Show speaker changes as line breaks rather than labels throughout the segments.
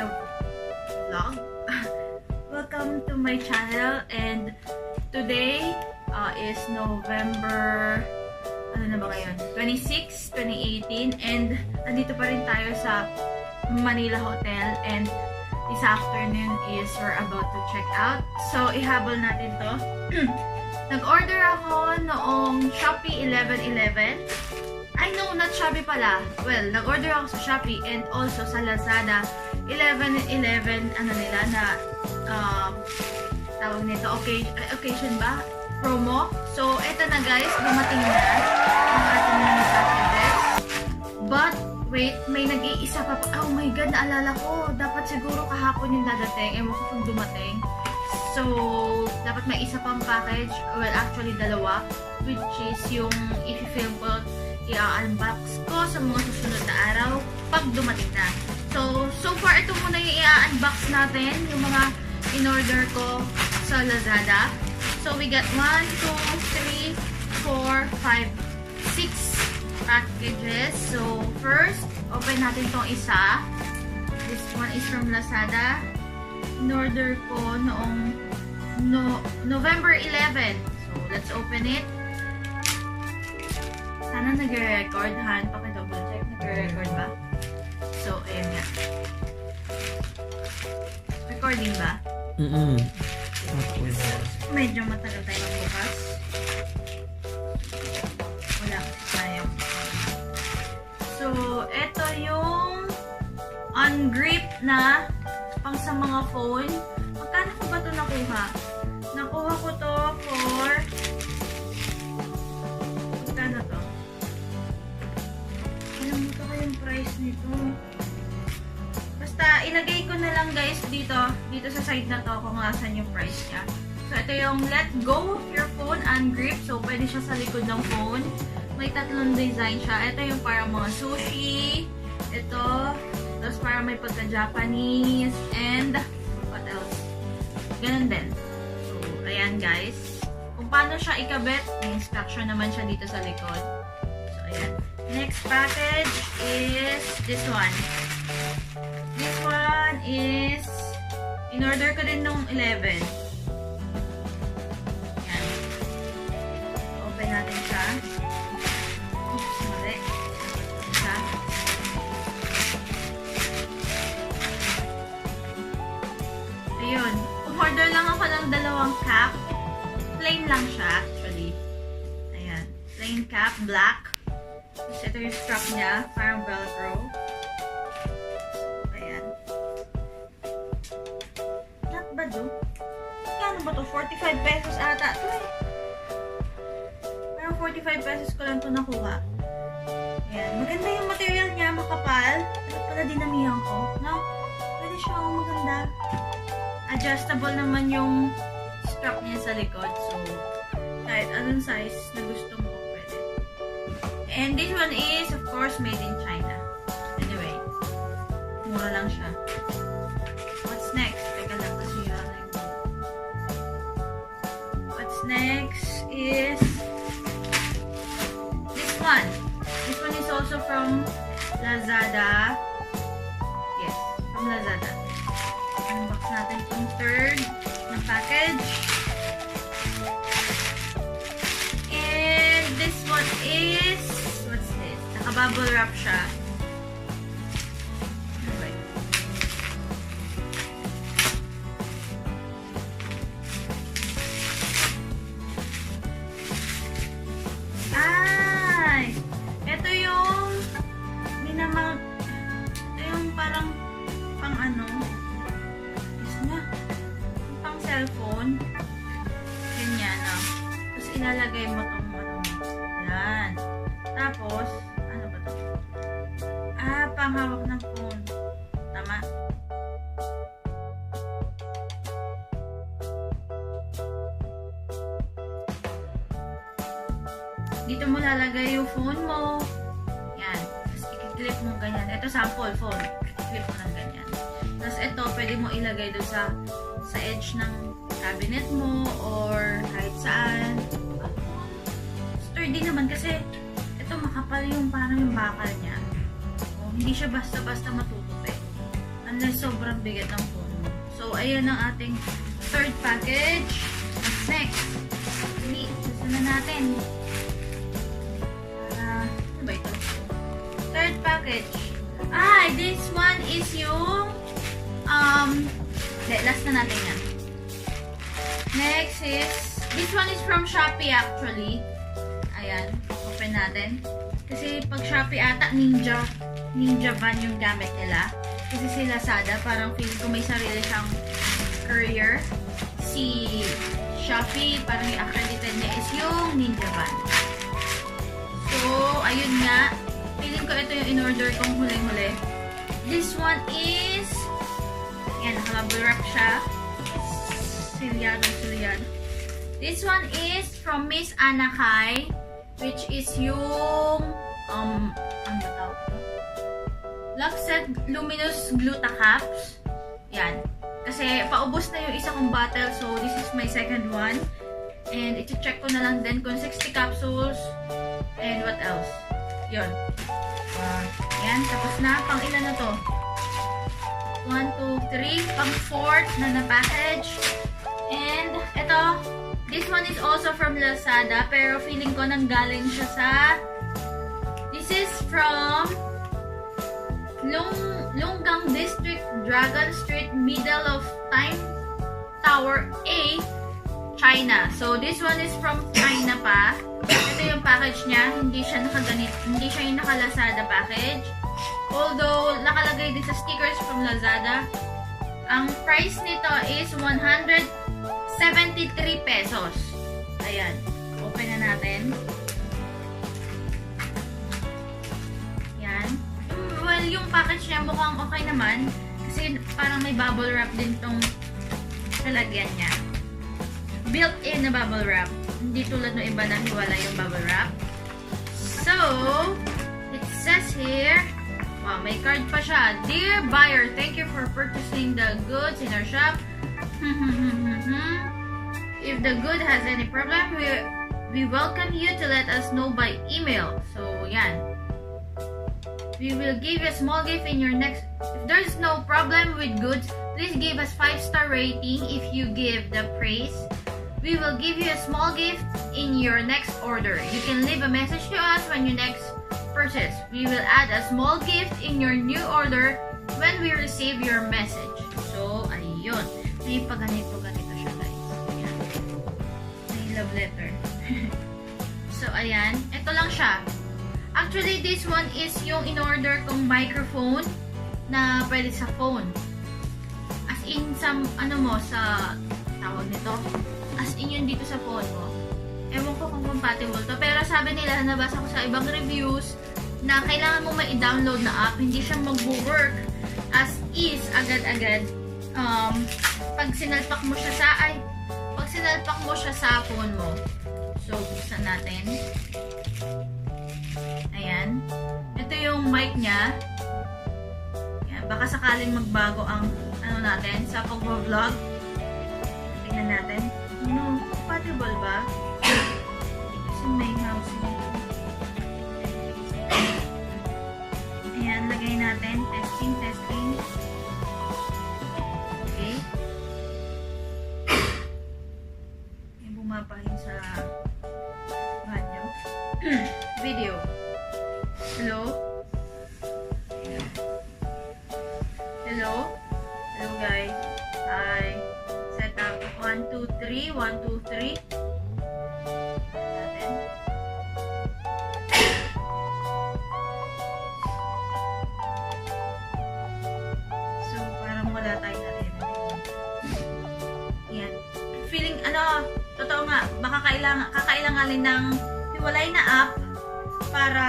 the vlog. Welcome to my channel, and today is November, ano na ba ngayon? 26, 2018, and nandito pa rin tayo sa Manila Hotel, and this afternoon is we're about to check out. So, ihabol natin to. Nag-order ako noong Shopee 11.11. I know, not Shopee pala. Well, nag-order ako sa Shopee and also sa Lazada 11.11, ano nila na, tawag nito, occasion ba? Promo. So, eto na guys, dumating na ang ating mga packages. But, wait, may nag-iisa pa. Oh my God, naalala ko. Dapat siguro kahapon yung dadating. Ewan ko kung dumating. So, dapat may isa pang package. Well, actually, dalawa. Which is yung i-film ko, i-unbox ko sa mga susunod na araw pag dumating na. So far, ito muna yung i-unbox natin. Yung mga in-order ko sa Lazada. So, we got 1, 2, 3, 4, 5, 6 packages. So, first, open natin tong isa. This one is from Lazada. In-order ko noong November 11. So, let's open it. Sana nag-record, Han. Paki-double check. Nag-record ba? So, ayan nga. Recording ba? Medyo matagal tayo magbukas. Wala kasi tayo. So, ito yung on-grip na pang sa mga phone. Magkano ko ba ito nakuha? Nakuha ko to for... Magkano to? Alam mo to yung price nito. Basta, ilagay ko na lang guys dito sa side na to kung nasan yung price niya. So, ito yung let go of your phone and grip. So, pwede siya sa likod ng phone. May tatlong design siya. Ito yung parang mga sushi. Ito. Tapos parang may pagka-Japanese. And, what else? Ganun din. So, ayan guys. Kung paano siya ikabit, may instruction naman siya dito sa likod. So, ayan. Next package is this one. This one is in-order ko din nung 11. Ayan. Open natin siya. Oops, mali. Siya. Ayun. Umorder lang ako ng dalawang cap. Plain lang siya, actually. Ayan. Plain cap, black. Tapos ito yung strap niya, parang velcro. Ayan. Not bad do. Kano ba to? 45 pesos ata. Ito eh. Parang 45 pesos ko lang ito nakuha. Ayan. Maganda yung material niya, makapal. Dapat pala dinamihan ko. No? Pwede siya maganda. Adjustable naman yung strap niya sa likod. So, kahit anong size na gusto mo, pwede. And this one is, of course, made in China. Anyway, mura lang siya. What's next? Teka lang kasi yun. What's next is this one. This one is also from Lazada. Yes, from Lazada. Unbox natin yung third na package. And this one is, what's this? Naka-bubble wrap siya. Okay. Ay! Ito yung ito yung parang pang ano, pang cellphone. Ganyan, no? Tapos ilalagay mo itong ano. Yan. Tapos, ano ba ito? Panghawak ng phone. Tama? Dito mo lalagay yung phone mo. Yan. Tapos i-clip mo ganyan. Ito sample phone. I-clip mo ng ganyan. Tapos ito, pwede mo ilagay doon sa edge ng cabinet mo or kahit saan. Sturdy naman kasi ito makapal yung parang yung bakal niya. Hindi siya basta-basta matutupi. Unless sobrang bigat ng phone mo. So, ayan ang ating third package. Next. Susunod natin. Ano ba ito? Third package. This one is yung last na natin yan. Next is, this one is from Shopee actually. Ayan, open natin. Kasi pag Shopee ata, Ninja van yung gamit nila. Kasi si Lazada, parang feel ko may sarili siyang courier. Si Shopee, parang yung accredited niya is yung Ninja van. So, ayun nga. Feeling ko ito yung in-order kong huling-huli. This one is, yan, naka-bubble wrap siya. Silyado. This one is from Miss Anakay, which is yung, ano tawag ito? Luxet Luminous Gluta Caps. Yan. Kasi paubos na yung isa kong bottle, so this is my second one. And iti-check ko na lang din kung 60 capsules. And what else? Yun. Yan, tapos na. Pang ilan na to? 1, 2, 3. Pang fourth na na-package. And, ito. This one is also from Lazada. Pero feeling ko nanggaling siya sa... This is from... Longgang District, Dragon Street, Middle of Time Tower A, China. So, this one is from China pa. Ito yung package niya. Hindi siya yung naka-Lazada package. Although, nakalagay din sa stickers from Lazada. Ang price nito is 173 pesos. Ayan. Open na natin. Yan. Well, yung package niya mukhang okay naman. Kasi parang may bubble wrap din tong lalagyan niya. Built-in na bubble wrap. Hindi tulad ng iba na hiwala yung bubble wrap. So, it says here, wow, may card pa siya. Dear buyer, thank you for purchasing the goods in our shop. If the good has any problem, we welcome you to let us know by email. So, yan. We will give you a small gift in your next... If there's no problem with goods, please give us 5-star rating. If you give the praise, we will give you a small gift in your next order. You can leave a message to us when you next purchase. We will add a small gift in your new order when we receive your message. So, ayun. May ganito siya, guys. Ayan. May love letter. So, ayan. Ito lang siya. Actually, this one is yung in-order kong microphone na pwede sa phone. As in, sa tawag nito. As in yun dito sa phone mo. Ewan ko kung compatible to. Pero sabi nila, nabasa ko sa ibang reviews, na kailangan mo ma-download na app. Hindi siya mag-work as is agad-agad. Pag sinalpak mo siya sa phone mo. So, buksan natin. Ayan. Ito yung mic niya. Ayan. Baka sakaling magbago ang natin sa pag-vlog. Tingnan natin. Compatible ba? Kasi may mouse nito. Ayan, lagay natin. Testing. Okay. Yung bumapahin sa banyo. Video. Hello? Hello? Hello, guys. Hi. Set up. 1, 2, 3. 1, 2, 3. Natin. So, parang wala tayong narinig. Yan. Feeling, totoo nga, baka kakailanganin ng hiwalay na app para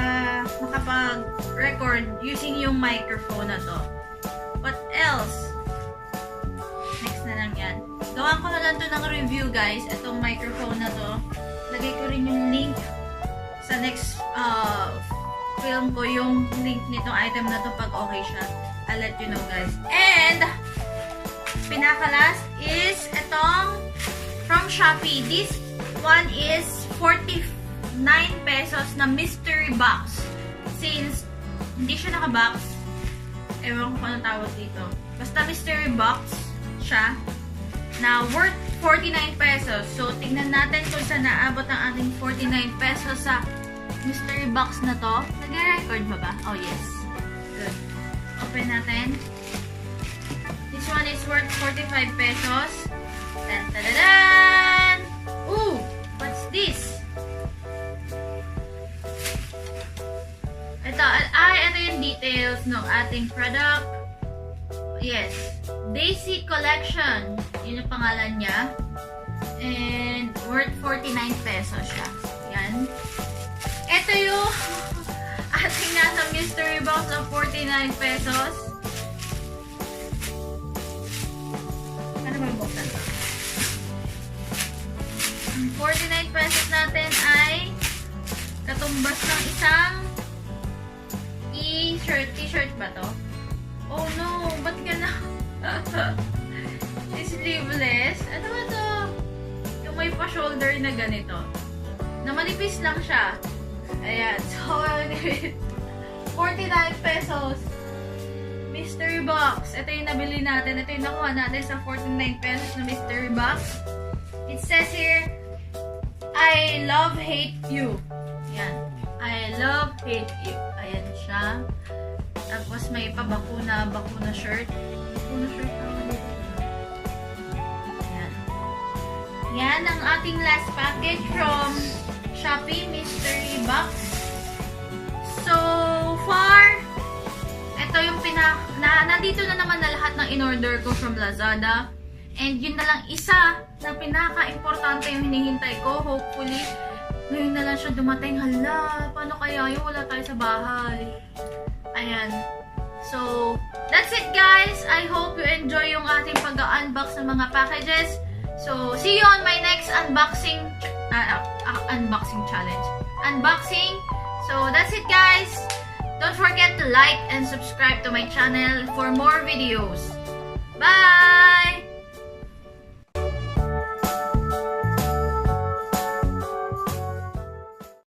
makapag-record using yung microphone na to. What else? Next na lang yan. Gawan ko na lang to ng review, guys. Itong microphone na to. Lagay ko rin yung link sa next film ko, yung link nitong item na to pag okay siya. I'll let you know, guys. And, pinaka-last is itong from Shopee. This one is 49 pesos na mystery box. Since hindi siya naka-box, ewan ko anong tawag dito. Basta mystery box siya na worth 49 pesos. So, tingnan natin kung saan naabot ang ating 49 pesos sa mystery box na to. Nag-record ba? Oh, yes. Good. Open natin. This one is worth 45 pesos. Tan-tadadan! Ooh! What's this? Ito yung details ng ating product. Yes. Daisy Collection. Yun yung pangalan niya. And worth 49 pesos siya. Yan. Ito yung ating nasa mystery box of 49 pesos. Ano ba yung box na ito? 49 pesos natin ay katumbas ng isang t-shirt ba to? Oh no, ba't ka na? Sleeveless. Ano ba to? Yung may pa-shoulder na ganito. Na manipis lang siya. Ayan. So, 49 pesos. Mystery box. Ito yung nabili natin. Ito yung nakuha natin sa 49 pesos na mystery box. It says here, I love, hate you. Ayan. I love, hate you. Ayan siya. Tapos may pabakuna shirt. Bakuna shirt naman dito. Ayan. Yan ang ating last package from Shopee mystery box. So far, ito yung nandito na naman na lahat ng in-order ko from Lazada. And yun na lang isa na pinaka-importante yung hinihintay ko. Hopefully, ngayon na lang siya dumating. Hala, paano kaya yung wala tayo sa bahay? Ayan. So, that's it guys. I hope you enjoy yung ating pag-unbox ng mga packages. So, see you on my next unboxing challenge. Unboxing. So, that's it guys. Don't forget to like and subscribe to my channel for more videos. Bye!